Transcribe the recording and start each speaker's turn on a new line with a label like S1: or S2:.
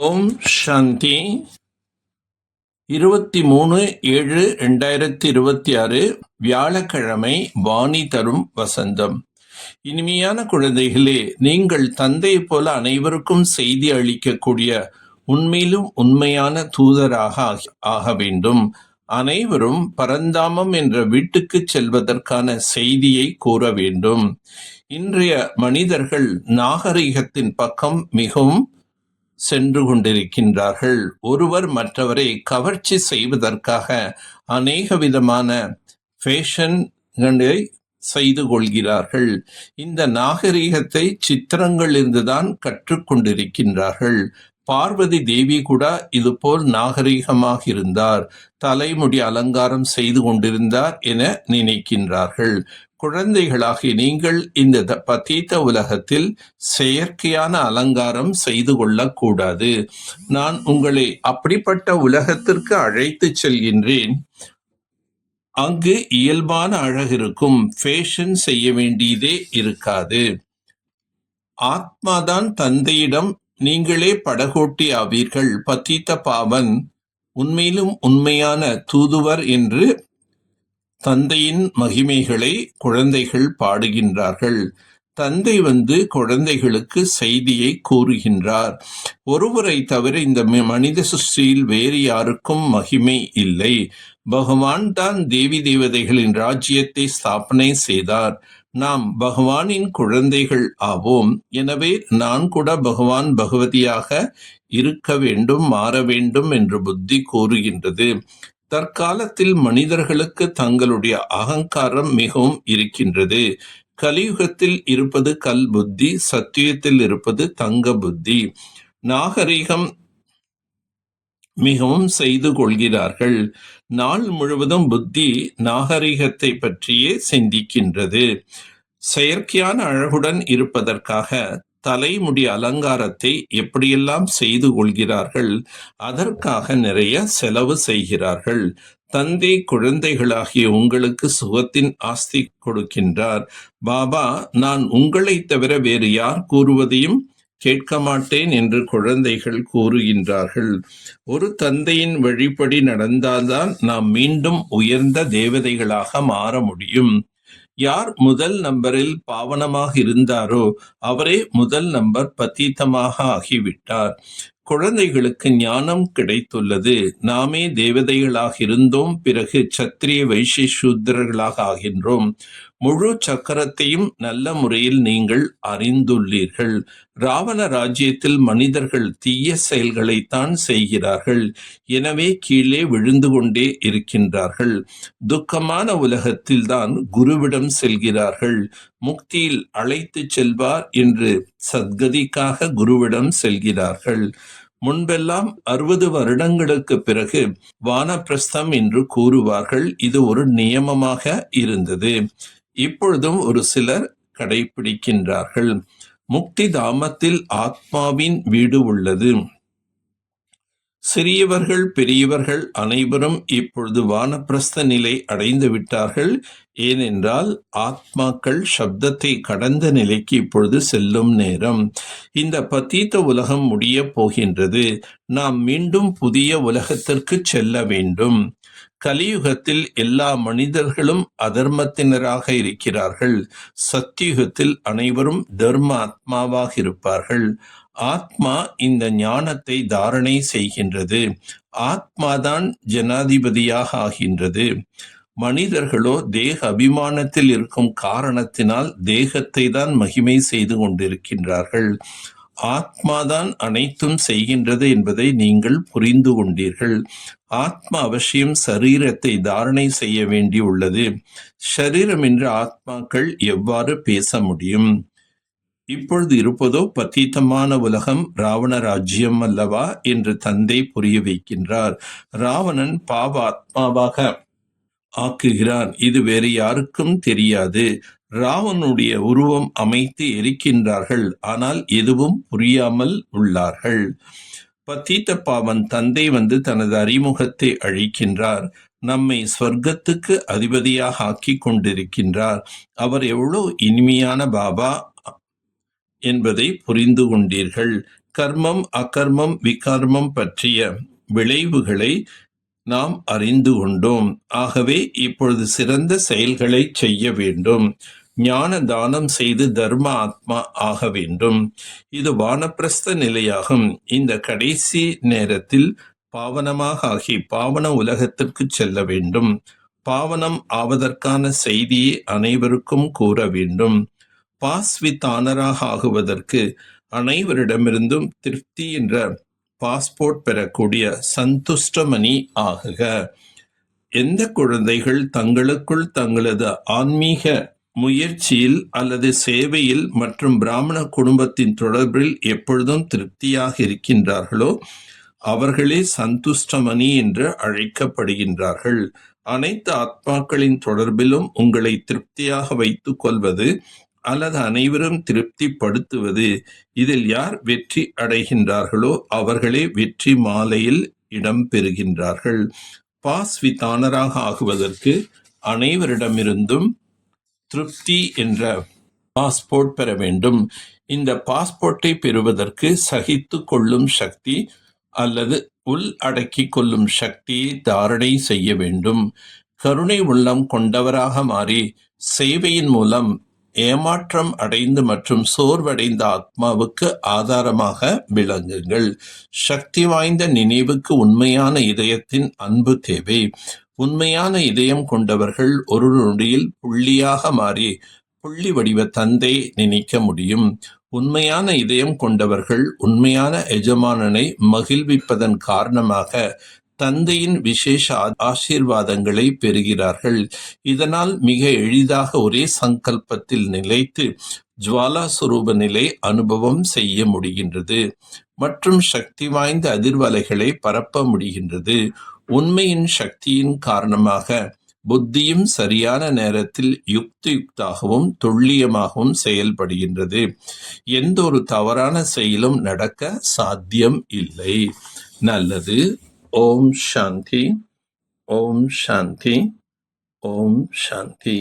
S1: ஓம் சாந்தி. 23/7/2026 வியாழக்கிழமை. வாணி தரும் வசந்தம். இனிமையான குழந்தைகளே, நீங்கள் தந்தை போல அனைவருக்கும் செய்தி அளிக்கக்கூடிய உண்மையிலும் உண்மையான தூதராக ஆக வேண்டும். அனைவரும் பரந்தாமம் என்ற வீட்டுக்கு செல்வதற்கான செய்தியை கூற வேண்டும். இன்றைய மனிதர்கள் நாகரிகத்தின் பக்கம் மிகவும் சென்று கொண்டிருக்கின்றார்கள். ஒருவர் மற்றவரை கவர்ச்சி செய்வதற்காக அநேக விதமான ஃபேஷன்களை செய்து கொள்கிறார்கள். இந்த நாகரிகத்தை சித்திரங்களிலிருந்துதான் கற்றுக்கொண்டிருக்கின்றார்கள். பார்வதி தேவி கூட இதுபோல் நாகரிகமாக இருந்தார், தலைமுடி அலங்காரம் செய்து கொண்டிருந்தார் என நினைக்கின்றார்கள். குழந்தைகளாகி நீங்கள் இந்த பதீத உலகத்தில் செயற்கையான அலங்காரம் செய்து கொள்ளக்கூடாது. நான் உங்களை அப்படிப்பட்ட உலகத்திற்கு அழைத்து செல்கின்றேன். அங்கு இயல்பான அழகு இருக்கும், ஃபேஷன் செய்ய வேண்டியதே இருக்காது. ஆத்மாதான் தந்தையிடம் நீங்களே படகோட்டி ஆவீர்கள். பதீத பாவன் உண்மையிலும் உண்மையான தூதுவர் என்று தந்தையின் மகிமைகளை குழந்தைகள் பாடுகின்றார்கள். தந்தை குழந்தைகளுக்கு செய்தியை கூறுகின்றார். ஒருவரை தவிர இந்த மனித சிருஷ்டியில் வேறு யாருக்கும் மகிமை இல்லை. பகவான் தான் தேவி தேவதைகளின் ராஜ்யத்தை ஸ்தாபனை செய்தார். நாம் பகவானின் குழந்தைகள் ஆவோம். எனவே நான் கூட பகவான் பகவதியாக இருக்க வேண்டும், மாற வேண்டும் என்று புத்தி கூறுகின்றது. தற்காலத்தில் மனிதர்களுக்கு தங்களுடைய அகங்காரம் மிகவும் இருக்கின்றது. கலியுகத்தில் இருப்பது கல் புத்தி, சத்தியத்தில் இருப்பது தங்க புத்தி. நாகரிகம் மிகவும் செய்து கொள்கிறார்கள். நாள் முழுவதும் புத்தி நாகரிகத்தை பற்றியே சிந்திக்கின்றது. செயற்கையான அழகுடன் இருப்பதற்காக தலைமுடி அலங்காரத்தை எப்படியெல்லாம் செய்து கொள்கிறார்கள். அதற்காக நிறைய செலவு செய்கிறார்கள். தந்தை குழந்தைகளாகிய உங்களுக்கு சுகத்தின் ஆஸ்தி கொடுக்கின்றார். பாபா, நான் உங்களை தவிர வேறு யார் கூறுவதையும் கேட்க மாட்டேன் என்று குழந்தைகள் கூறுகின்றார்கள். ஒரு தந்தையின் வழிப்படி நடந்தால்தான் நாம் மீண்டும் உயர்ந்த தேவதைகளாக மாற முடியும். யார் முதல் நம்பரில் பாவனமாக இருந்தாரோ அவரே முதல் நம்பர் பதீதமாக ஆகிவிட்டார். குழந்தைகளுக்கு ஞானம் கிடைத்துள்ளது. நாமே தேவதைகளாக இருந்தோம், பிறகு சத்திரிய வைசிய சூத்திரர்களாக ஆகின்றோம். முழு சக்கரத்தையும் நல்ல முறையில் நீங்கள் அறிந்துள்ளீர்கள். ராவண ராஜ்யத்தில் மனிதர்கள் தீய செயல்களைத்தான் செய்கிறார்கள். எனவே கீழே விழுந்து கொண்டே இருக்கின்றார்கள். துக்கமான உலகத்தில் தான் குருவிடம் செல்கிறார்கள். முக்தியில் அழைத்து செல்வார் என்று சத்கதிக்காக குருவிடம் செல்கிறார்கள். முன்பெல்லாம் 60 வருடங்களுக்கு பிறகு வானப்பிரஸ்தம் என்று கூறுவார்கள். இது ஒரு நியமமாக இருந்தது. இப்பொழுதும் ஒரு சிலர் கடைபிடிக்கின்றார்கள். முக்தி தாமத்தில் ஆத்மாவின் வீடு உள்ளது. சிறியவர்கள் பெரியவர்கள் அனைவரும் இப்பொழுது வானப்பிரஸ்த நிலை அடைந்து விட்டார்கள். ஏனென்றால் ஆத்மாக்கள் சப்தத்தை கடந்த நிலைக்கு இப்பொழுது செல்லும் நேரம். இந்த பதீத உலகம் முடிய போகின்றது. நாம் மீண்டும் புதிய உலகத்திற்கு செல்ல வேண்டும். கலியுகத்தில் எல்லா மனிதர்களும் அதர்மத்தினராக இருக்கிறார்கள். சத்தியுகத்தில் அனைவரும் தர்ம ஆத்மாவாக இருப்பார்கள். ஆத்மா இந்த ஞானத்தை தாரணை செய்கின்றது. ஆத்மாதான் ஜனாதிபதியாக ஆகின்றது. மனிதர்களோ தேக அபிமானத்தில் இருக்கும் காரணத்தினால் தேகத்தை தான் மகிமை செய்து கொண்டிருக்கின்றார்கள். ஆத்மாதான் அனைத்தும் செய்கின்றது என்பதை நீங்கள் புரிந்து கொண்டீர்கள். ஆத்மா அவசியம் சரீரத்தை தாரணை செய்ய வேண்டியுள்ளது. ஷரீரம் என்ற ஆத்மாக்கள் எவ்வாறு பேச முடியும்? இப்பொழுது இருப்பதோ பதீதமான உலகம், ராவண ராஜ்யம் அல்லவா என்று தந்தை புரிய வைக்கின்றார். ராவணன் பாவ ஆத்மாவாக ஆக்குகிறான். இது வேறு யாருக்கும் தெரியாது. ராவனுடைய உருவம் அமைத்து எரிக்கின்றார்கள். ஆனால் எதுவும் புரியாமல் உள்ளார்கள். பதீத பாவன் தந்தை தனது அறிமுகத்தை அழிக்கின்றார். நம்மை ஸ்வர்க்கத்துக்கு அதிபதியாக ஆக்கி கொண்டிருக்கின்றார். அவர் எவ்வளவு இனிமையான பாபா என்பதை புரிந்து கொண்டீர்கள். கர்மம், அகர்மம், விகர்மம் பற்றிய விளைவுகளை நாம் அறிந்து கொண்டோம். ஆகவே இப்பொழுது சிறந்த செயல்களை செய்ய வேண்டும். ஞான தானம் செய்து தர்ம ஆத்மா ஆக வேண்டும். இது வானப்பிரஸ்த நிலையாகும். இந்த கடைசி நேரத்தில் பாவனமாக ஆகி பாவன உலகத்திற்கு செல்ல வேண்டும். பாவனம் ஆவதற்கான செய்தியை அனைவருக்கும் கூற வேண்டும். பாஸ்வித்தானராக ஆகுவதற்கு அனைவரிடமிருந்தும் திருப்தி என்ற பாஸ்போர்ட் பெறக்கூடிய சந்துஷ்டமணி ஆகுக. எந்த குழந்தைகள் தங்களுக்குள் தங்களது ஆன்மீக முயற்சியில் அல்லது சேவையில் மற்றும் பிராமண குடும்பத்தின் தொடர்பில் எப்பொழுதும் திருப்தியாக இருக்கின்றார்களோ அவர்களே சந்துஷ்டமணி என்று அழைக்கப்படுகின்றார்கள். அனைத்து ஆத்மாக்களின் தொடர்பிலும் உங்களை திருப்தியாக வைத்துக் கொள்வது அல்லது அனைவரும் திருப்திப்படுத்துவது, இதில் யார் வெற்றி அடைகின்றார்களோ அவர்களே வெற்றி மாலையில் இடம் பெறுகின்றார்கள். பாஸ்வித்தானராக ஆகுவதற்கு அனைவரிடமிருந்தும் திருப்தி என்ற பாஸ்போர்ட் பெற வேண்டும். இந்த பாஸ்போர்ட்டை பெறுவதற்கு சகித்து கொள்ளும் சக்தி அல்லது உள் அடக்கி கொள்ளும் சக்தியை தாரணை செய்ய வேண்டும். கருணை உள்ளம் கொண்டவராக மாறி சேவையின் மூலம் ஏமாற்றம் அடைந்து மற்றும் சோர்வடைந்த ஆத்மாவுக்கு ஆதாரமாக விளங்குங்கள். சக்தி வாய்ந்த நினைவுக்கு உண்மையான இதயத்தின் அன்பு தேவை. உண்மையான இதயம் கொண்டவர்கள் ஒரு நொடியில் புள்ளியாக மாறி புள்ளி வடிவ தந்தை நினைக்க முடியும். உண்மையான இதயம் கொண்டவர்கள் உண்மையான எஜமானனை மகிழ்விப்பதன் காரணமாக தந்தையின் விசேஷ ஆசீர்வாதங்களை பெறுகிறார்கள். இதனால் மிக எளிதாக ஒரே சங்கல்பத்தில் நிலைத்து ஜுவாலா சுரூப நிலை அனுபவம் செய்ய முடிகின்றது மற்றும் சக்தி வாய்ந்த அதிர்வலைகளை பரப்ப முடிகின்றது. உண்மையின் சக்தியின் காரணமாக புத்தியும் சரியான நேரத்தில் யுக்தியுக்தாகவும் துல்லியமாகவும் செயல்படுகின்றது. எந்த ஒரு தவறான செயலும் நடக்க சாத்தியம் இல்லை. நல்லது. ஓம் சாந்தி. ஓம் சாந்தி. ஓம் சாந்தி.